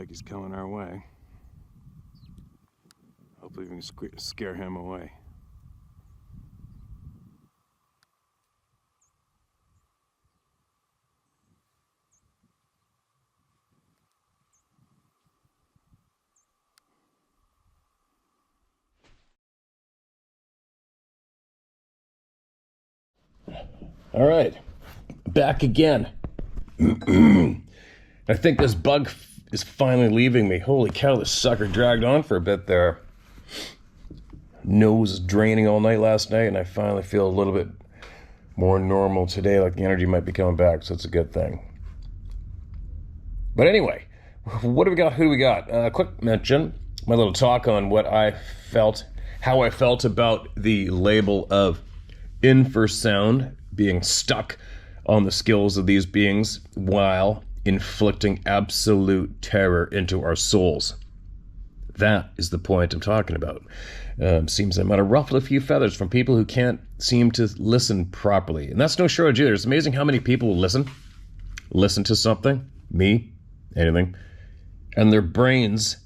like he's coming our way. Hopefully we can scare him away. All right, back again. I think this bug is finally leaving me. Holy cow, this sucker dragged on for a bit there. Nose draining all night last night, and I finally feel a little bit more normal today, like the energy might be coming back, so it's a good thing. But anyway, what do we got? Who do we got? Quick mention, my little talk on what I felt, how I felt about the label of infrasound being stuck on the skills of these beings while inflicting absolute terror into our souls. That is the point I'm talking about. Seems I'm gonna ruffle a few feathers from people who can't seem to listen properly. And that's no shortage either. It's amazing how many people will listen to something, me, anything, and their brains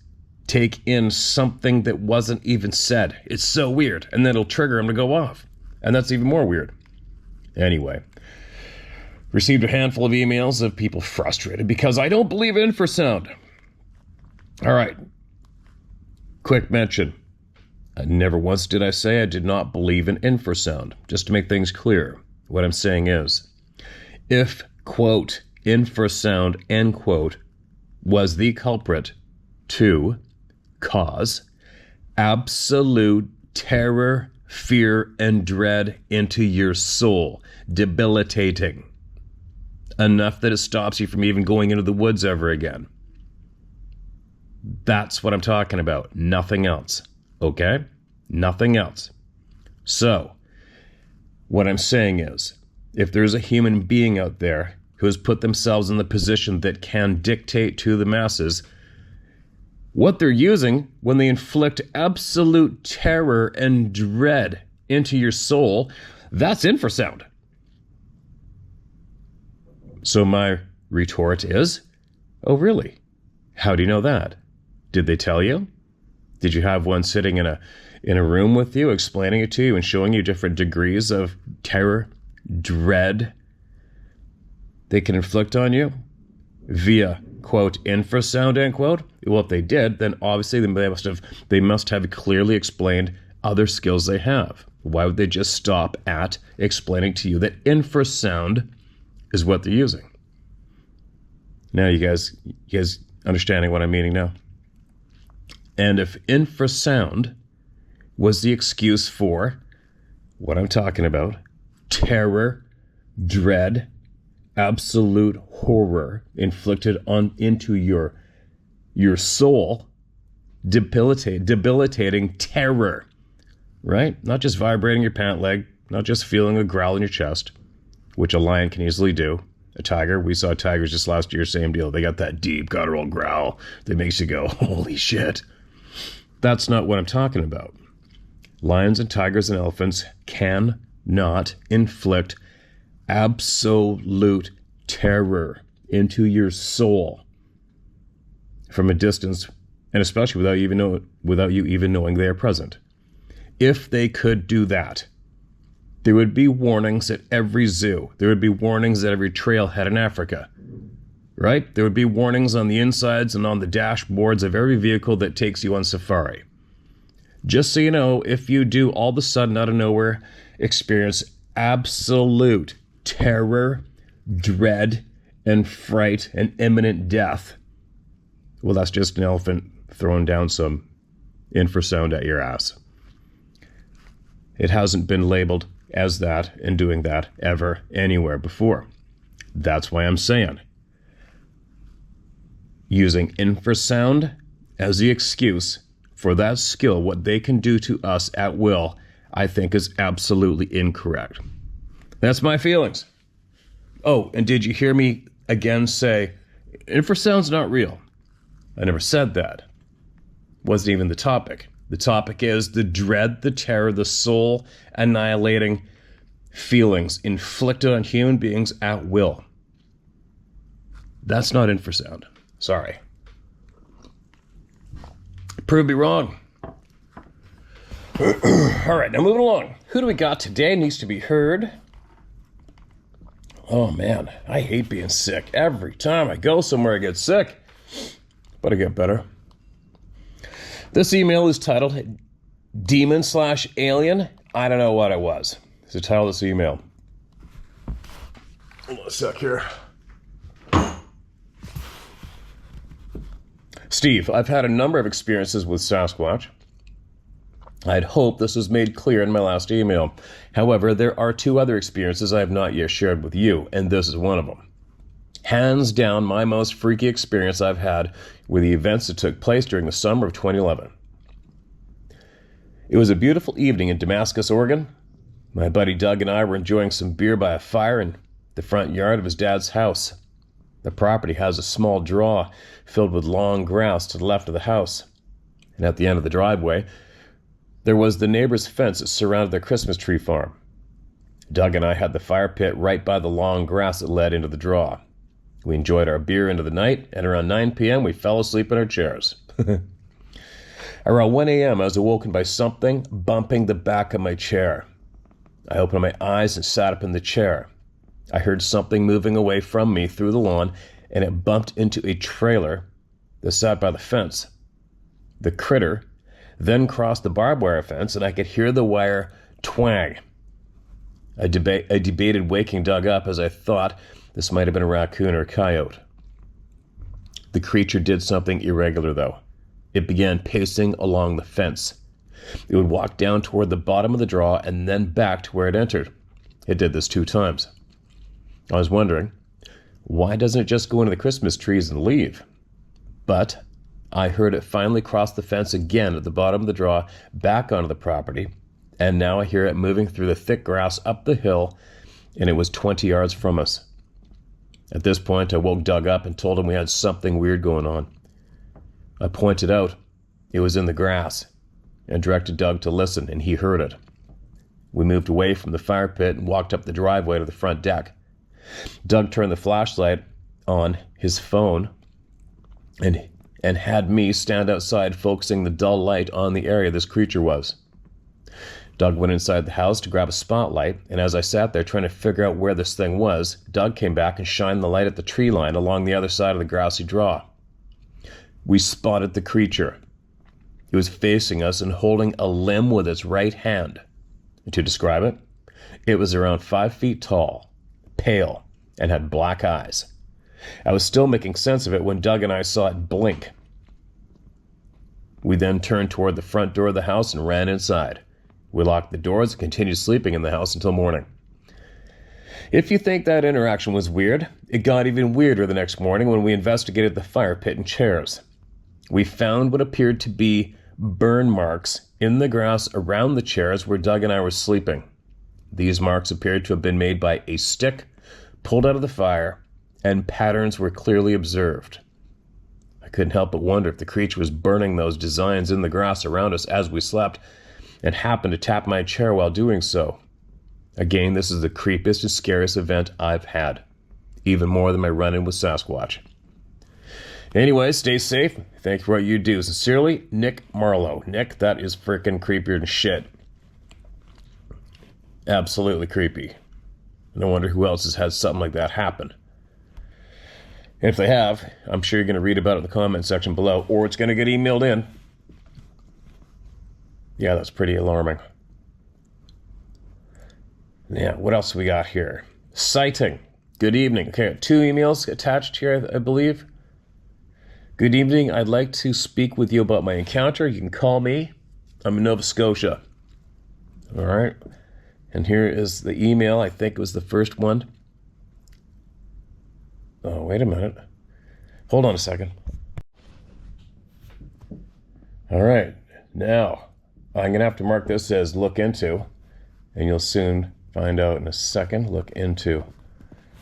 take in something that wasn't even said. It's so weird. And then it'll trigger them to go off. And that's even more weird. Anyway, received a handful of emails of people frustrated because I don't believe in infrasound. All right. Quick mention. Never once did I say I did not believe in infrasound. Just to make things clear, what I'm saying is, if, quote, infrasound, end quote, was the culprit to cause absolute terror, fear, and dread into your soul, debilitating, enough that it stops you from even going into the woods ever again. That's what I'm talking about. Nothing else. Okay? Nothing else. So, what I'm saying is, if there's a human being out there who has put themselves in the position that can dictate to the masses what they're using when they inflict absolute terror and dread into your soul, that's infrasound. So my retort is, oh really? How do you know that? Did they tell you? Did you have one sitting in a room with you, explaining it to you and showing you different degrees of terror, dread they can inflict on you via, quote, infrasound, end quote? Well, if they did, then obviously they must have clearly explained other skills they have. Why would they just stop at explaining to you that infrasound is what they're using? Now you guys understanding what I'm meaning now? And if infrasound was the excuse for what I'm talking about, terror, dread, absolute horror inflicted into your soul, debilitating terror, right? Not just vibrating your pant leg, not just feeling a growl in your chest, which a lion can easily do. A tiger, we saw tigers just last year, same deal. They got that deep guttural growl that makes you go, holy shit. That's not what I'm talking about. Lions and tigers and elephants cannot inflict absolute terror into your soul from a distance, and especially without you even knowing they are present. If they could do that, there would be warnings at every zoo. There would be warnings at every trailhead in Africa, right? There would be warnings on the insides and on the dashboards of every vehicle that takes you on safari. Just so you know, if you do all of a sudden out of nowhere experience absolute terror, dread, and fright, and imminent death, well, that's just an elephant throwing down some infrasound at your ass. It hasn't been labeled as that and doing that ever anywhere before. That's why I'm saying using infrasound as the excuse for that skill, what they can do to us at will, I think is absolutely incorrect. That's my feelings. Oh, and did you hear me again say, infrasound's not real? I never said that. Wasn't even the topic. The topic is the dread, the terror, the soul annihilating feelings inflicted on human beings at will. That's not infrasound. Sorry. Prove me wrong. All right, now moving along. Who do we got today? Needs to be heard. Oh, man, I hate being sick. Every time I go somewhere, I get sick. But I get better. This email is titled Demon/Alien. I don't know what it was. It's the title of this email. Hold on a sec here. Steve, I've had a number of experiences with Sasquatch. I'd hoped this was made clear in my last email. However, there are two other experiences I have not yet shared with you, and this is one of them. Hands down, my most freaky experience I've had were the events that took place during the summer of 2011. It was a beautiful evening in Damascus, Oregon. My buddy Doug and I were enjoying some beer by a fire in the front yard of his dad's house. The property has a small draw filled with long grass to the left of the house, and at the end of the driveway, there was the neighbor's fence that surrounded their Christmas tree farm. Doug and I had the fire pit right by the long grass that led into the draw. We enjoyed our beer into the night, and around 9 p.m. we fell asleep in our chairs. Around 1 a.m. I was awoken by something bumping the back of my chair. I opened my eyes and sat up in the chair. I heard something moving away from me through the lawn, and it bumped into a trailer that sat by the fence. The critter then crossed the barbed wire fence, and I could hear the wire twang. I debated waking Doug up, as I thought this might have been a raccoon or a coyote. The creature did something irregular, though. It began pacing along the fence. It would walk down toward the bottom of the draw and then back to where it entered. It did this 2 times. I was wondering, why doesn't it just go into the Christmas trees and leave? But I heard it finally cross the fence again at the bottom of the draw, back onto the property, and now I hear it moving through the thick grass up the hill, and it was 20 yards from us. At this point, I woke Doug up and told him we had something weird going on. I pointed out it was in the grass and directed Doug to listen, and he heard it. We moved away from the fire pit and walked up the driveway to the front deck. Doug turned the flashlight on his phone and had me stand outside, focusing the dull light on the area this creature was. Doug went inside the house to grab a spotlight, and as I sat there trying to figure out where this thing was, Doug came back and shined the light at the tree line along the other side of the grassy draw. We spotted the creature. It was facing us and holding a limb with its right hand. To describe it, it was around 5 feet tall, pale, and had black eyes. I was still making sense of it when Doug and I saw it blink. We then turned toward the front door of the house and ran inside. We locked the doors and continued sleeping in the house until morning. If you think that interaction was weird, it got even weirder the next morning when we investigated the fire pit and chairs. We found what appeared to be burn marks in the grass around the chairs where Doug and I were sleeping. These marks appeared to have been made by a stick pulled out of the fire, and patterns were clearly observed. I couldn't help but wonder if the creature was burning those designs in the grass around us as we slept and happened to tap my chair while doing so. Again, this is the creepiest and scariest event I've had, even more than my run-in with Sasquatch. Anyway, stay safe. Thank you for what you do. Sincerely, Nick Marlowe. Nick, that is frickin' creepier than shit. Absolutely creepy. No wonder who else has had something like that happen. And if they have, I'm sure you're going to read about it in the comment section below, or it's going to get emailed in. Yeah, that's pretty alarming. Yeah, what else we got here? Sighting. Good evening. Okay, 2 emails attached here, I believe. Good evening. I'd like to speak with you about my encounter. You can call me. I'm in Nova Scotia. All right. And here is the email. I think it was the first one. Oh, wait a minute. Hold on a second. All right. Now, I'm going to have to mark this as look into, and you'll soon find out in a second. Look into.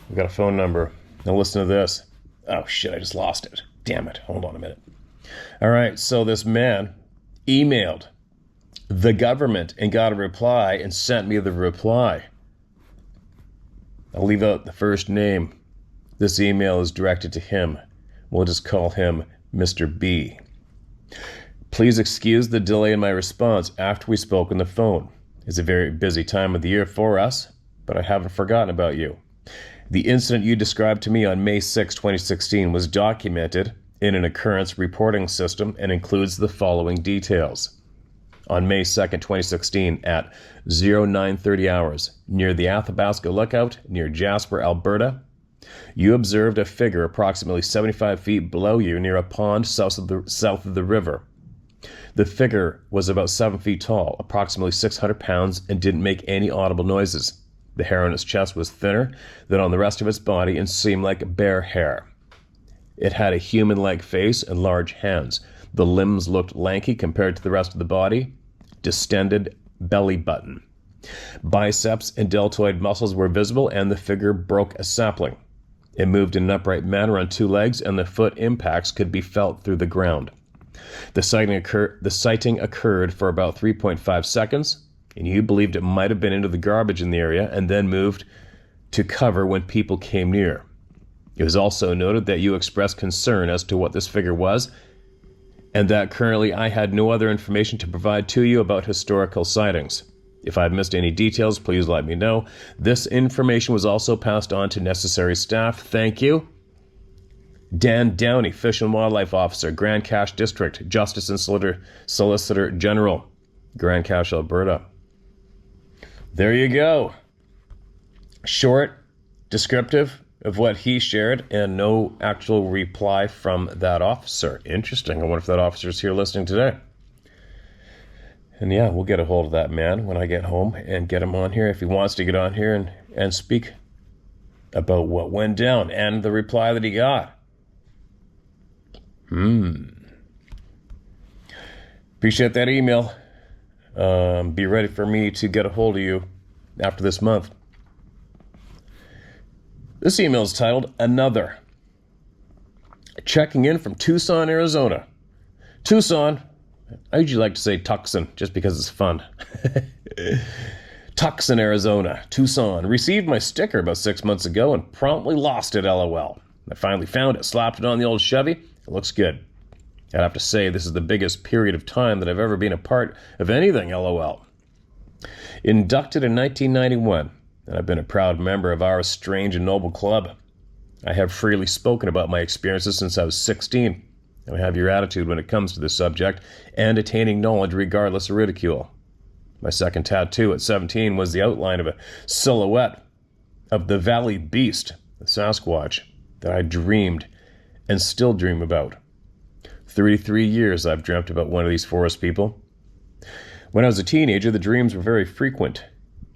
We've got a phone number. Now listen to this. Oh, shit, I just lost it. Damn it. Hold on a minute. All right, so this man emailed the government and got a reply and sent me the reply. I'll leave out the first name. This email is directed to him. We'll just call him Mr. B. Please excuse the delay in my response after we spoke on the phone. It's a very busy time of the year for us, but I haven't forgotten about you. The incident you described to me on May 6, 2016 was documented in an occurrence reporting system and includes the following details. On May 2nd, 2016 at 0930 hours near the Athabasca Lookout near Jasper, Alberta, you observed a figure approximately 75 feet below you near a pond south of the river. The figure was about 7 feet tall, approximately 600 pounds, and didn't make any audible noises. The hair on its chest was thinner than on the rest of its body and seemed like bear hair. It had a human-like face and large hands. The limbs looked lanky compared to the rest of the body. Distended belly button. Biceps and deltoid muscles were visible, and the figure broke a sapling. It moved in an upright manner on 2 legs, and the foot impacts could be felt through the ground. The sighting occurred for about 3.5 seconds, and you believed it might have been into the garbage in the area and then moved to cover when people came near. It was also noted that you expressed concern as to what this figure was, and that currently I had no other information to provide to you about historical sightings. If I've missed any details, please let me know. This information was also passed on to necessary staff. Thank you. Dan Downey, Fish and Wildlife Officer, Grand Cache District, Justice and Solicitor General, Grand Cache, Alberta. There you go. Short, descriptive of what he shared, and no actual reply from that officer. Interesting. I wonder if that officer's here listening today. And yeah, we'll get a hold of that man when I get home and get him on here if he wants to get on here and speak about what went down and the reply that he got. Appreciate that email. Be ready for me to get a hold of you after this month. This email is titled Another. Checking in from Tucson, Arizona. Tucson. I usually like to say Tucson just because it's fun. Tucson, Arizona. Tucson. Received my sticker about 6 months ago and promptly lost it, LOL. I finally found it, slapped it on the old Chevy. It looks good. I'd have to say this is the biggest period of time that I've ever been a part of anything, LOL. Inducted in 1991, and I've been a proud member of our strange and noble club. I have freely spoken about my experiences since I was 16, and I have your attitude when it comes to this subject, and attaining knowledge regardless of ridicule. My second tattoo at 17 was the outline of a silhouette of the Valley Beast, the Sasquatch, that I dreamed and still dream about. 33 years I've dreamt about one of these forest people. When I was a teenager, the dreams were very frequent.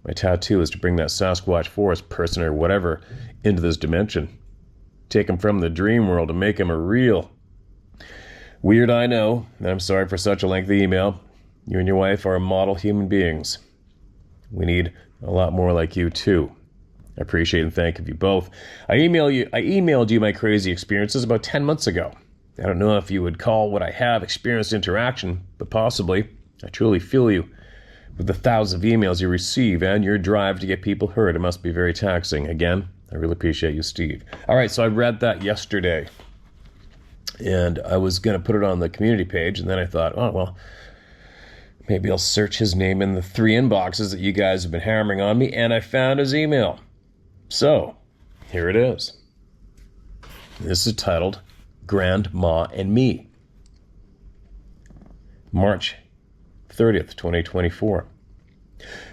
My tattoo is to bring that Sasquatch forest person or whatever into this dimension. Take him from the dream world and make him a real. Weird, I know, and I'm sorry for such a lengthy email. You and your wife are model human beings. We need a lot more like you, too. I appreciate and thank you both. I emailed you my crazy experiences about 10 months ago. I don't know if you would call what I have experienced interaction, but possibly. I truly feel you. With the thousands of emails you receive and your drive to get people heard, it must be very taxing. Again, I really appreciate you, Steve. All right, so I read that yesterday, and I was going to put it on the community page, and then I thought, oh, well, maybe I'll search his name in the 3 inboxes that you guys have been hammering on me, and I found his email. So, here it is. This is titled Grandma and Me. March 30th, 2024.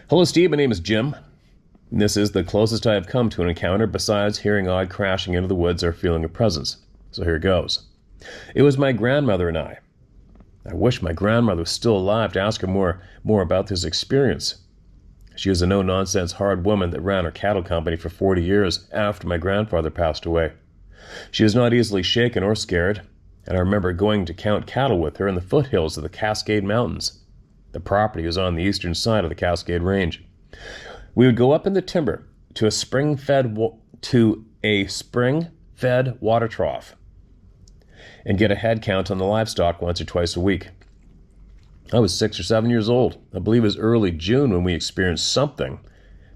Hello, Steve. My name is Jim. This is the closest I have come to an encounter besides hearing odd crashing into the woods or feeling a presence. So here goes. It was my grandmother and I. I wish my grandmother was still alive to ask her more about this experience. She was a no-nonsense hard woman that ran her cattle company for 40 years after my grandfather passed away. She was not easily shaken or scared, and I remember going to count cattle with her in the foothills of the Cascade Mountains. The property was on the eastern side of the Cascade Range. We would go up in the timber to a spring-fed water trough and get a head count on the livestock once or twice a week. I was 6 or 7 years old. I believe it was early June when we experienced something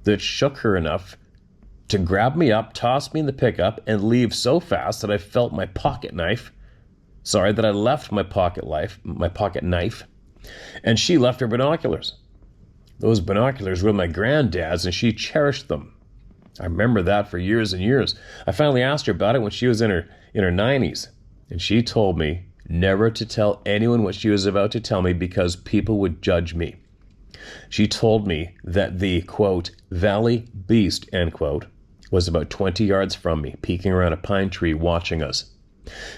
that shook her enough to grab me up, toss me in the pickup, and leave so fast that I felt my pocket knife Sorry that I left my pocket knife, and she left her binoculars. Those binoculars were my granddad's, and she cherished them. I remember that for years and years. I finally asked her about it when she was in her 90s, and she told me never to tell anyone what she was about to tell me because people would judge me. She told me that the, quote, valley beast, end quote, was about 20 yards from me, peeking around a pine tree watching us.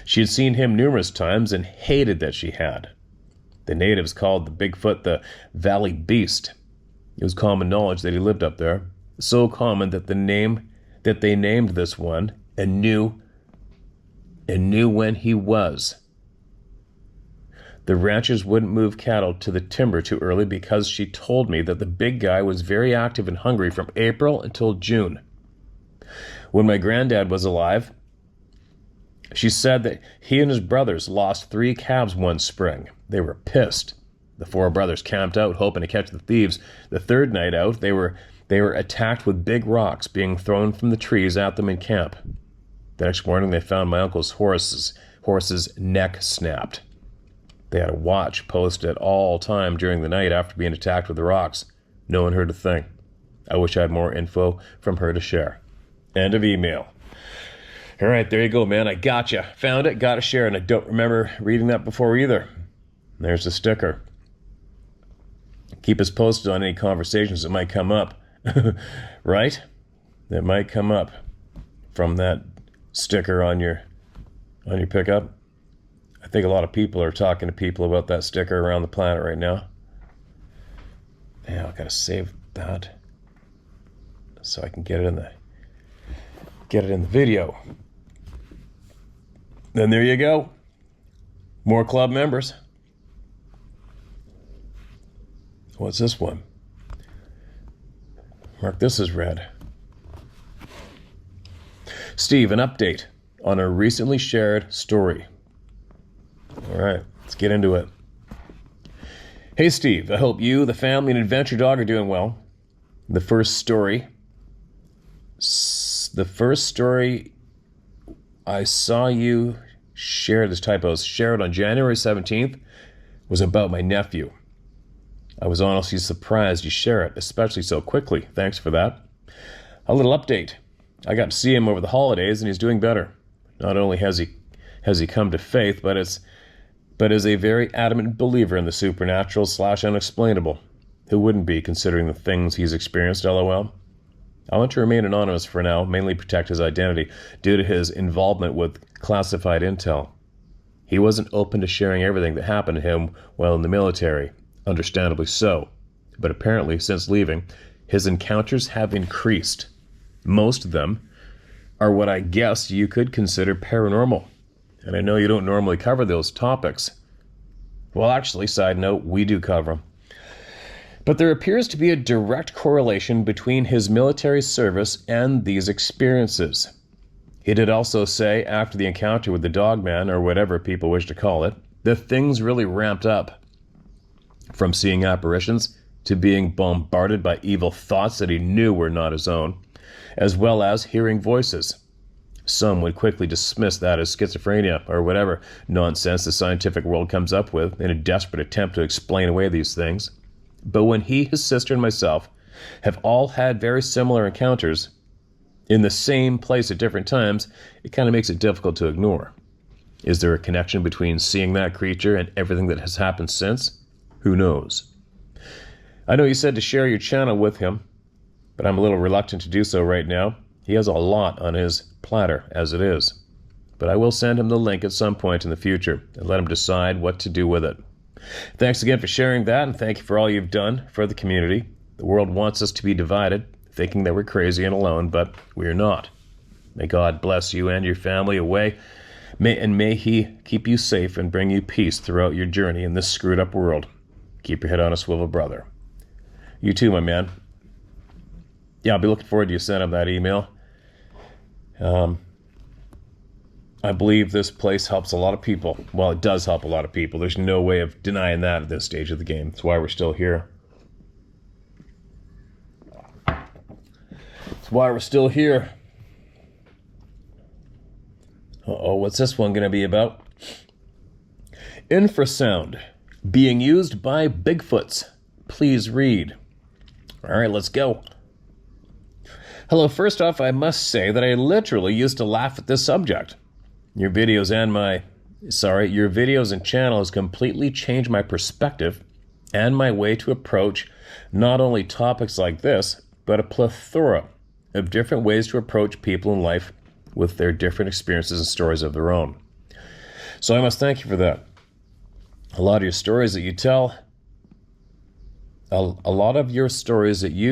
She had seen him numerous times and hated that she had. The natives called the Bigfoot the valley beast. It was common knowledge that he lived up there, so common that they named this one and knew when he was. The ranchers wouldn't move cattle to the timber too early because she told me that the big guy was very active and hungry from April until June. When my granddad was alive, she said that he and his brothers lost 3 calves one spring. They were pissed. The 4 brothers camped out hoping to catch the thieves. The 3rd night out, they were attacked with big rocks being thrown from the trees at them in camp. The next morning, they found my uncle's horse's neck snapped. They had a watch posted at all time during the night after being attacked with the rocks. No one heard a thing. I wish I had more info from her to share. End of email. All right, there you go, man. I gotcha. Found it, got to share, and I don't remember reading that before either. There's the sticker. Keep us posted on any conversations that might come up. Right? That might come up from that sticker on your pickup. I think a lot of people are talking to people about that sticker around the planet right now. Yeah, I've got to save that so I can get it in the video. Then there you go. More club members. What's this one? Mark this as red. Steve, an update on a recently shared story. All right, let's get into it. Hey, Steve, I hope you, the family, and Adventure Dog are doing well. The first story I saw you share, this typos, shared on January 17th was about my nephew. I was honestly surprised you share it, especially so quickly. Thanks for that. A little update. I got to see him over the holidays and he's doing better. Not only has he come to faith, but is a very adamant believer in the supernatural / unexplainable. Who wouldn't be, considering the things he's experienced, LOL? I want to remain anonymous for now, mainly protect his identity, due to his involvement with classified intel. He wasn't open to sharing everything that happened to him while in the military, understandably so. But apparently, since leaving, his encounters have increased. Most of them are what I guess you could consider paranormal. And I know you don't normally cover those topics. Well, actually, side note, we do cover them. But there appears to be a direct correlation between his military service and these experiences. He did also say, after the encounter with the dogman, or whatever people wish to call it, that things really ramped up. From seeing apparitions to being bombarded by evil thoughts that he knew were not his own, as well as hearing voices. Some would quickly dismiss that as schizophrenia or whatever nonsense the scientific world comes up with in a desperate attempt to explain away these things. But when he, his sister, and myself have all had very similar encounters in the same place at different times, it kind of makes it difficult to ignore. Is there a connection between seeing that creature and everything that has happened since? Who knows? I know you said to share your channel with him, but I'm a little reluctant to do so right now. He has a lot on his platter as it is. But I will send him the link at some point in the future and let him decide what to do with it. Thanks again for sharing that, and thank you for all you've done for the community. The world wants us to be divided, thinking that we're crazy and alone, but we're not. May God bless you and your family away, may He keep you safe and bring you peace throughout your journey in this screwed up world. Keep your head on a swivel, brother. You too, my man. Yeah, I'll be looking forward to you sending him that email. I believe this place helps a lot of people. Well, it does help a lot of people. There's no way of denying that at this stage of the game. That's why we're still here. That's why we're still here. Uh-oh, what's this one going to be about? Infrasound being used by Bigfoots. Please read. All right, let's go. Hello, first off, I must say that I literally used to laugh at this subject. Your videos and channel has completely changed my perspective and my way to approach not only topics like this, but a plethora of different ways to approach people in life with their different experiences and stories of their own. So I must thank you for that. A lot of your stories that you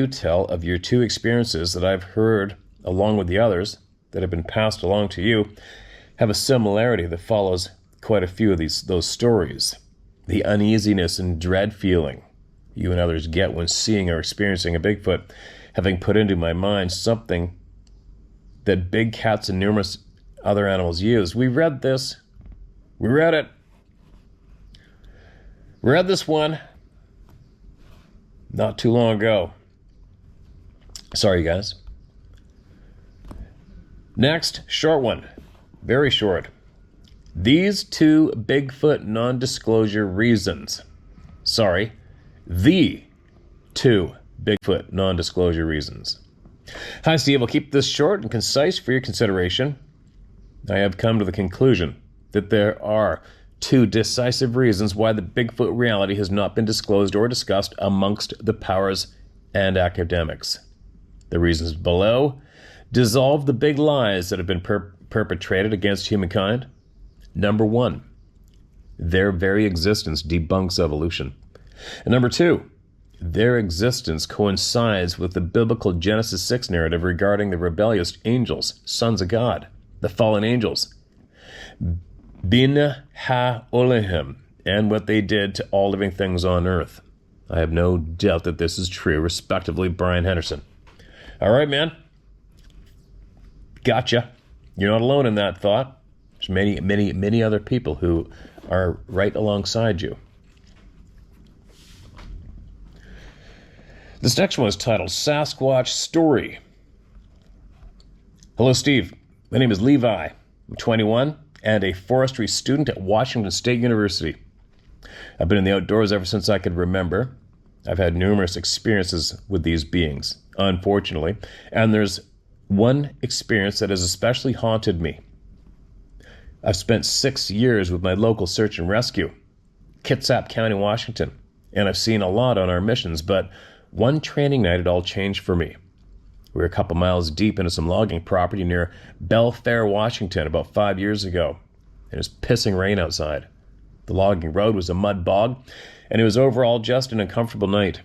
tell of your two experiences that I've heard along with the others that have been passed along to you have a similarity that follows quite a few of those stories. The uneasiness and dread feeling you and others get when seeing or experiencing a Bigfoot, having put into my mind something that big cats and numerous other animals use. We read this. We read it. We read this one not too long ago. Sorry, guys. Next, short one. Very short. These two Bigfoot non-disclosure reasons. Sorry, the two Bigfoot non-disclosure reasons. Hi, Steve. I'll keep this short and concise for your consideration. I have come to the conclusion that there are two decisive reasons why the Bigfoot reality has not been disclosed or discussed amongst the powers and academics. The reasons below dissolve the big lies that have been perpetrated against humankind. Number one, their very existence debunks evolution. And number two, their existence coincides with the biblical Genesis 6 narrative regarding the rebellious angels, sons of God, the fallen angels, Bin ha-Olehim, and what they did to all living things on earth. I have no doubt that this is true. Respectively, Brian Henderson. All right, man. Gotcha. You're not alone in that thought. There's many other people who are right alongside you. This next one is titled Sasquatch Story. Hello, Steve. My name is Levi. I'm 21 and a forestry student at Washington State University. I've been in the outdoors ever since I could remember. I've had numerous experiences with these beings, unfortunately, and there's one experience that has especially haunted me. I've spent 6 years with my local search and rescue, Kitsap County, Washington, and I've seen a lot on our missions, but one training night it all changed for me. We were a couple miles deep into some logging property near Belfair, Washington, about 5 years ago. It was pissing rain outside. The logging road was a mud bog, and it was overall just an uncomfortable night.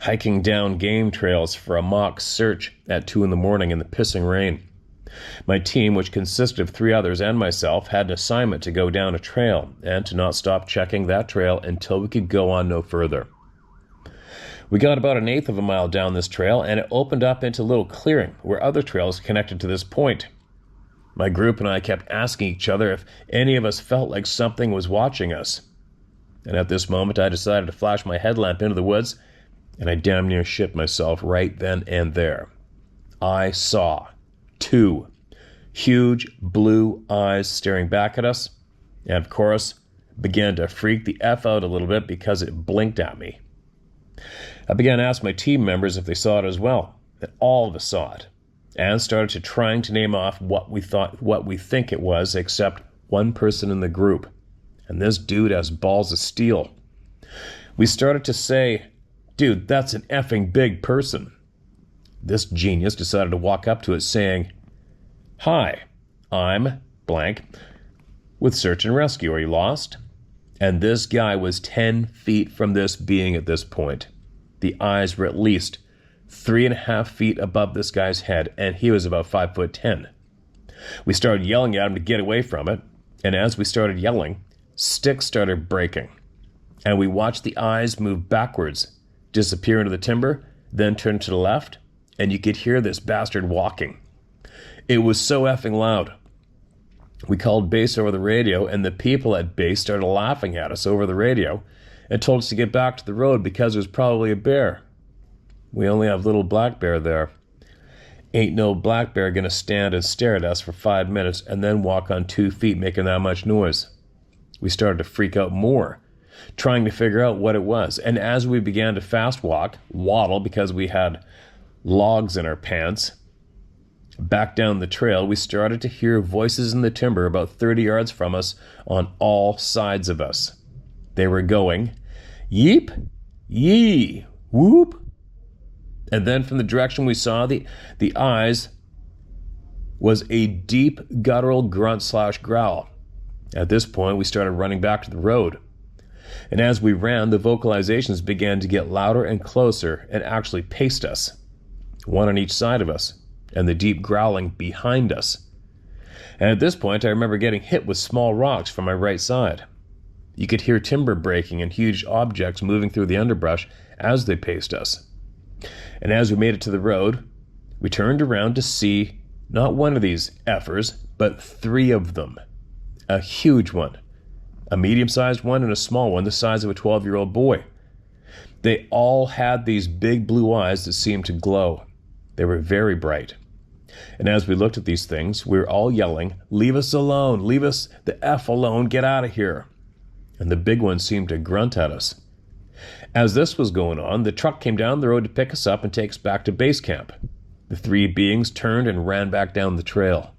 Hiking down game trails for a mock search at 2 a.m. in the pissing rain. My team, which consisted of 3 others and myself, had an assignment to go down a trail and to not stop checking that trail until we could go on no further. We got about 1/8 of a mile down this trail, and it opened up into a little clearing where other trails connected to this point. My group and I kept asking each other if any of us felt like something was watching us. And at this moment, I decided to flash my headlamp into the woods, and I damn near shit myself right then and there. I saw 2 huge blue eyes staring back at us, and of course, began to freak the F out a little bit because it blinked at me. I began to ask my team members if they saw it as well, and all of us saw it, and started to trying to name off what we think it was, except one person in the group, and this dude has balls of steel. We started to say, "Dude, that's an effing big person." This genius decided to walk up to it saying, "Hi, I'm blank with search and rescue. Are you lost?" And this guy was 10 feet from this being at this point. The eyes were at least 3.5 feet above this guy's head, and he was about 5'10". We started yelling at him to get away from it, and as we started yelling, sticks started breaking. And we watched the eyes move backwards, disappear into the timber, then turn to the left, and you could hear this bastard walking. It was so effing loud. We called base over the radio, and the people at base started laughing at us over the radio and told us to get back to the road because it was probably a bear. We only have little black bear there. Ain't no black bear gonna stand and stare at us for 5 minutes and then walk on 2 feet making that much noise. we started to freak out more, trying to figure out what it was. And as we began to fast waddle because we had logs in our pants, back down the trail, we started to hear voices in the timber about 30 yards from us on all sides of us. They were going, yeep, yee, whoop. And then from the direction we saw the eyes was a deep guttural grunt/growl. At this point, we started running back to the road. And as we ran, the vocalizations began to get louder and closer and actually paced us, one on each side of us, and the deep growling behind us. And at this point, I remember getting hit with small rocks from my right side. You could hear timber breaking and huge objects moving through the underbrush as they paced us. And as we made it to the road, we turned around to see not one of these effers, but 3 of them. A huge one, a medium-sized one, and a small one the size of a 12-year-old boy. They all had these big blue eyes that seemed to glow. They were very bright. And as we looked at these things, we were all yelling, "Leave us alone! Leave us the F alone! Get out of here!" And the big one seemed to grunt at us. As this was going on, the truck came down the road to pick us up and take us back to base camp. The 3 beings turned and ran back down the trail.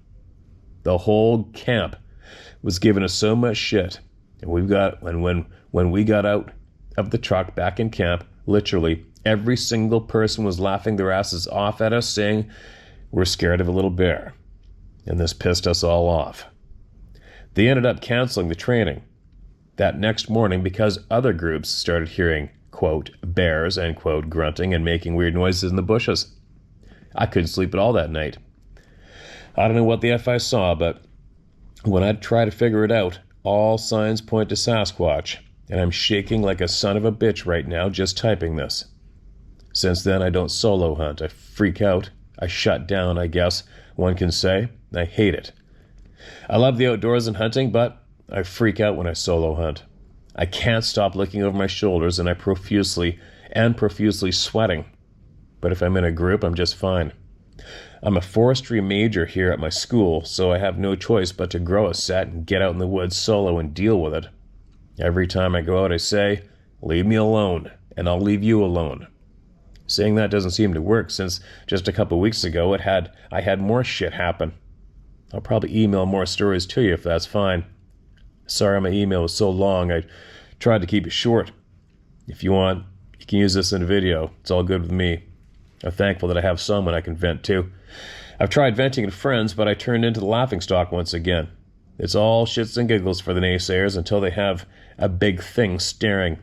The whole camp was giving us so much shit. And when we got out of the truck back in camp, literally every single person was laughing their asses off at us, saying we're scared of a little bear. And this pissed us all off. They ended up canceling the training that next morning because other groups started hearing, quote, bears, end quote, grunting and making weird noises in the bushes. I couldn't sleep at all that night. I don't know what the F I saw, but when I try to figure it out, all signs point to Sasquatch, and I'm shaking like a son of a bitch right now just typing this. Since then, I don't solo hunt. I freak out. I shut down, I guess one can say. I hate it. I love the outdoors and hunting, but I freak out when I solo hunt. I can't stop looking over my shoulders, and I'm profusely sweating. But if I'm in a group, I'm just fine. I'm a forestry major here at my school, so I have no choice but to grow a set and get out in the woods solo and deal with it. Every time I go out, I say, "Leave me alone, and I'll leave you alone." Saying that doesn't seem to work, since just a couple weeks ago I had more shit happen. I'll probably email more stories to you if that's fine. Sorry my email was so long. I tried to keep it short. If you want, you can use this in a video. It's all good with me. I'm thankful that I have someone I can vent to. I've tried venting to friends, but I turned into the laughingstock once again. It's all shits and giggles for the naysayers until they have a big thing standing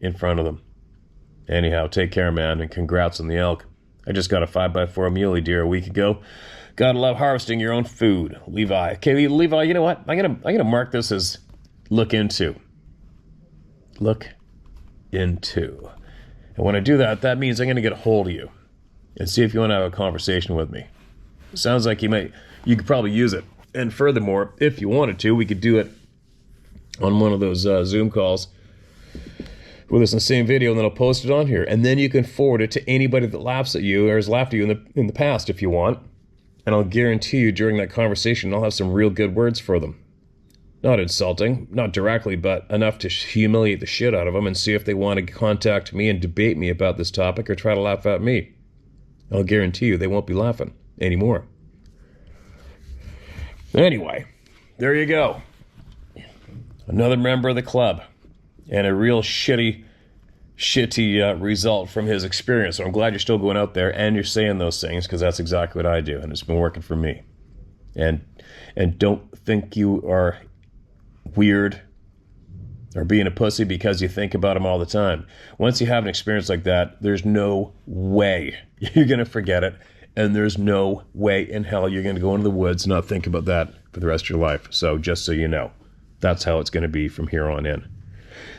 in front of them. Anyhow, take care, man, and congrats on the elk. I just got a 5x4 muley deer a week ago. Gotta love harvesting your own food. Levi. Okay, Levi, you know what? I'm gonna mark this as look into. Look into. And when I do that, that means I'm gonna get a hold of you and see if you want to have a conversation with me. Sounds like you could probably use it. And furthermore, if you wanted to, we could do it on one of those Zoom calls with us in the same video, and then I'll post it on here. And then you can forward it to anybody that laughs at you or has laughed at you in the past if you want. And I'll guarantee you during that conversation, I'll have some real good words for them. Not insulting, not directly, but enough to humiliate the shit out of them and see if they want to contact me and debate me about this topic or try to laugh at me. I'll guarantee you they won't be laughing anymore. Anyway, there you go. Another member of the club. And a real shitty result from his experience. So I'm glad you're still going out there and you're saying those things, because that's exactly what I do, and it's been working for me. And don't think you are weird or being a pussy because you think about them all the time. Once you have an experience like that, there's no way you're going to forget it, and there's no way in hell you're going to go into the woods and not think about that for the rest of your life. So just so you know, that's how it's going to be from here on in.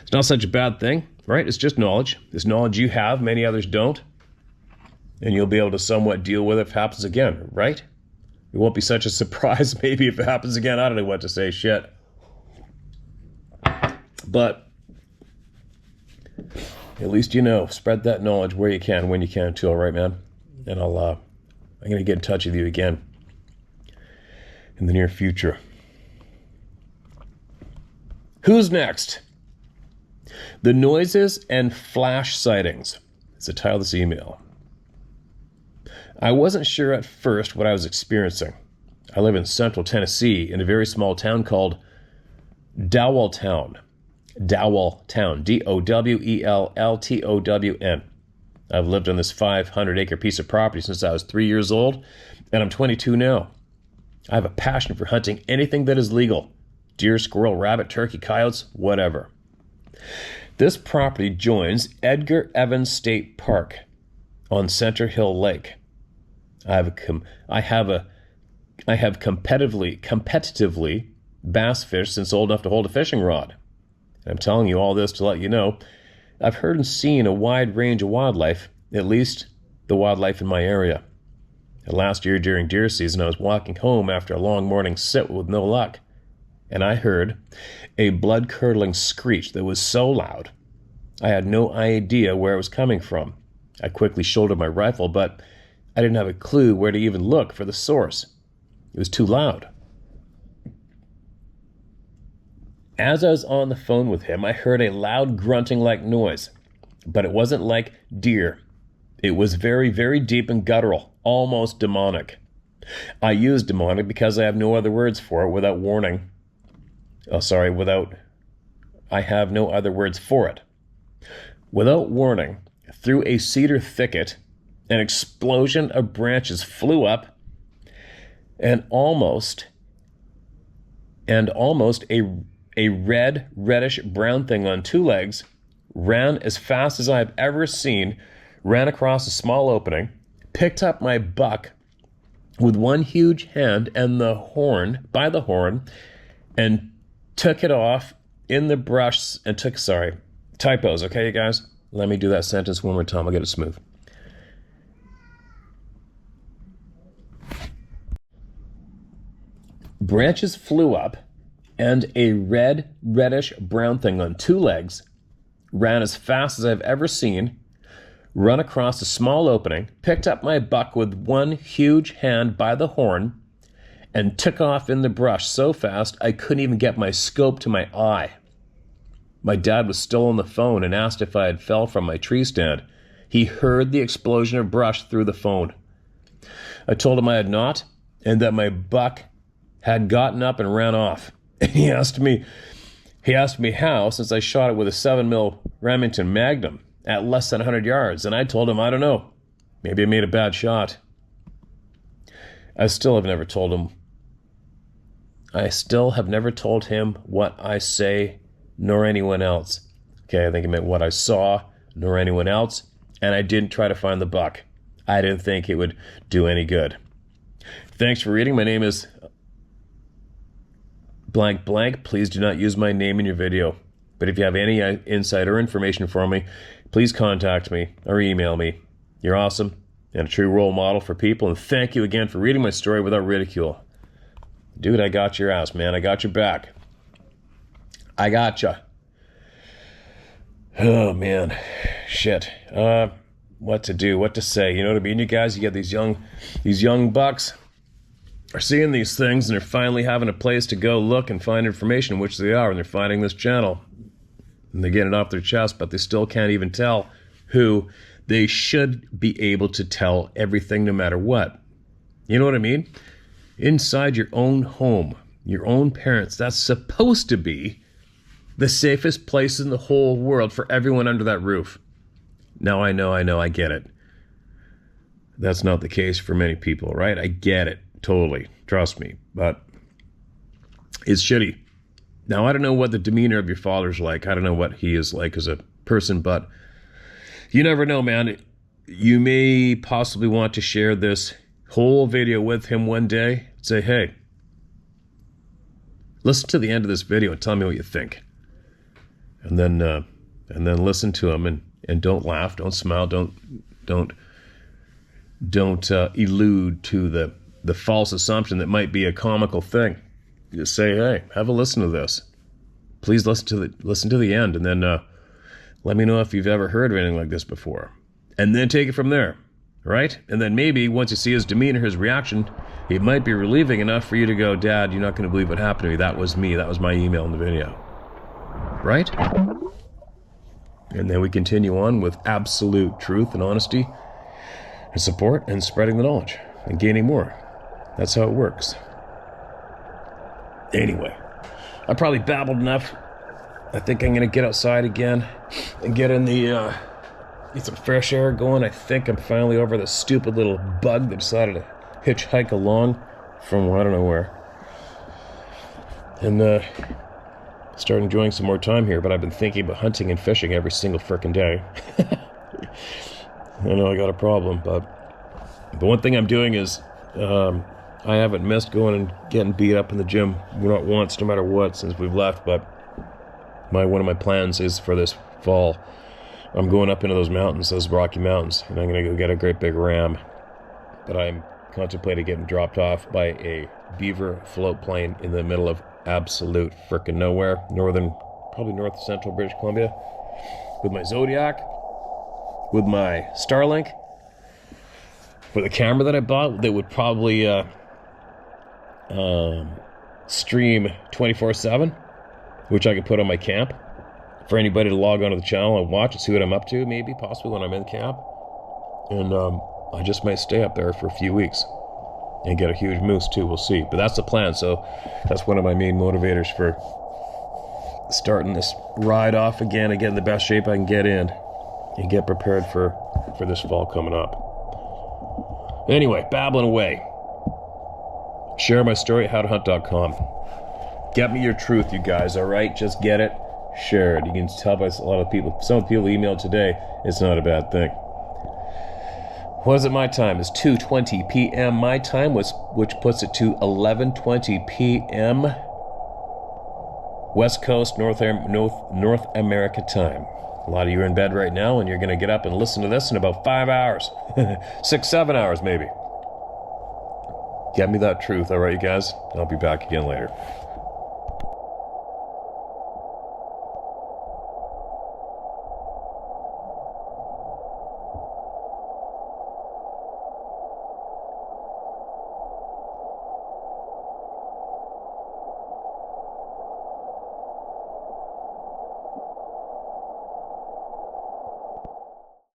It's not such a bad thing, right? It's just knowledge. It's knowledge you have, many others don't. And you'll be able to somewhat deal with it if it happens again, right? It won't be such a surprise maybe if it happens again. I don't know what to say, shit. But at least you know, spread that knowledge where you can, when you can too, all right, man? And I'm going to get in touch with you again in the near future. Who's next? The noises and flash sightings. It's the title of this email. I wasn't sure at first what I was experiencing. I live in central Tennessee in a very small town called Dowelltown. Dowelltown. Dowelltown. I've lived on this 500-acre piece of property since I was 3 years old, and I'm 22 now. I have a passion for hunting anything that is legal. Deer, squirrel, rabbit, turkey, coyotes, whatever. This property joins Edgar Evans State Park on Center Hill Lake. I have competitively bass fished since old enough to hold a fishing rod. I'm telling you all this to let you know I've heard and seen a wide range of wildlife, at least the wildlife in my area. And last year during deer season, I was walking home after a long morning sit with no luck, and I heard a blood-curdling screech that was so loud I had no idea where it was coming from. I quickly shouldered my rifle, but I didn't have a clue where to even look for the source. It was too loud. As I was on the phone with him, I heard a loud grunting-like noise, but it wasn't like deer. It was very, very deep and guttural, almost demonic. I use demonic because I have no other words for it without warning. I have no other words for it. Without warning, through a cedar thicket, an explosion of branches flew up, and almost a reddish brown thing on two legs ran as fast as I've ever seen, ran across a small opening, picked up my buck with one huge hand and by the horn, and took it off in the brush and typos, okay, you guys? Let me do that sentence one more time. I'll get it smooth. Branches flew up, and a reddish brown thing on two legs ran as fast as I've ever seen, run across a small opening, picked up my buck with one huge hand by the horn, and took off in the brush so fast I couldn't even get my scope to my eye. My dad was still on the phone and asked if I had fell from my tree stand. He heard the explosion of brush through the phone. I told him I had not, and that my buck had gotten up and ran off. He asked me how, since I shot it with a 7mm Remington Magnum at less than 100 yards, and I told him I don't know. Maybe I made a bad shot. I still have never told him what I say, nor anyone else. Okay, I think it meant what I saw, nor anyone else, and I didn't try to find the buck. I didn't think it would do any good. Thanks for reading. My name is blank blank. Please do not use my name in your video. But if you have any insight or information for me, please contact me or email me. You're awesome and a true role model for people, and thank you again for reading my story without ridicule. Dude, I got your ass, man. I got your back. I gotcha. Oh, man. Shit. What to do, what to say. You know what I mean? You guys, you get these young bucks are seeing these things, and they're finally having a place to go look and find information, which they are, and they're finding this channel. And they get it off their chest, but they still can't even tell who. They should be able to tell everything no matter what. You know what I mean? Inside your own home, your own parents, that's supposed to be the safest place in the whole world for everyone under that roof. Now I know, I get it. That's not the case for many people, right? I get it, totally, trust me, but it's shitty. Now, I don't know what the demeanor of your father's like. I don't know what he is like as a person, but you never know, man. You may possibly want to share this whole video with him one day. Say, hey, listen to the end of this video and tell me what you think. And then listen to him and don't laugh, don't smile, don't elude to the false assumption that might be a comical thing. Just say, hey, have a listen to this. Please listen to the end, and then let me know if you've ever heard of anything like this before. And then take it from there, right? And then maybe once you see his demeanor, his reaction, it might be relieving enough for you to go, Dad, you're not going to believe what happened to me. That was me. That was my email in the video. right? And then we continue on with absolute truth and honesty and support and spreading the knowledge and gaining more. That's how it works. Anyway, I probably babbled enough. I think I'm going to get outside again and get in the, get some fresh air going. I think I'm finally over the stupid little bug that decided to hitchhike along from I don't know where. And start enjoying some more time here, but I've been thinking about hunting and fishing every single frickin' day. I know I got a problem, but one thing I'm doing is I haven't missed going and getting beat up in the gym not once, no matter what, since we've left, but one of my plans is for this fall, I'm going up into those mountains, those Rocky Mountains, and I'm going to go get a great big ram. But I'm contemplating getting dropped off by a beaver float plane in the middle of absolute frickin' nowhere, probably north central British Columbia, with my Zodiac, with my Starlink, with a camera that I bought that would probably stream 24/7, which I could put on my camp for anybody to log onto the channel and watch and see what I'm up to, maybe, possibly when I'm in camp. And I just might stay up there for a few weeks and get a huge moose too, we'll see. But that's the plan, so that's one of my main motivators for starting this ride off again and getting the best shape I can get in and get prepared for this fall coming up. Anyway, babbling away. Share my story at howtohunt.com. Get me your truth, you guys, all right? Just get it, share it. You can tell by a lot of people, some of the people emailed today, it's not a bad thing. What is it my time? It's 2:20 p.m. my time, which puts it to 11:20 p.m. West Coast, North America time. A lot of you are in bed right now, and you're going to get up and listen to this in about 5 hours. 6, 7 hours, maybe. Get me that truth, all right, you guys? I'll be back again later.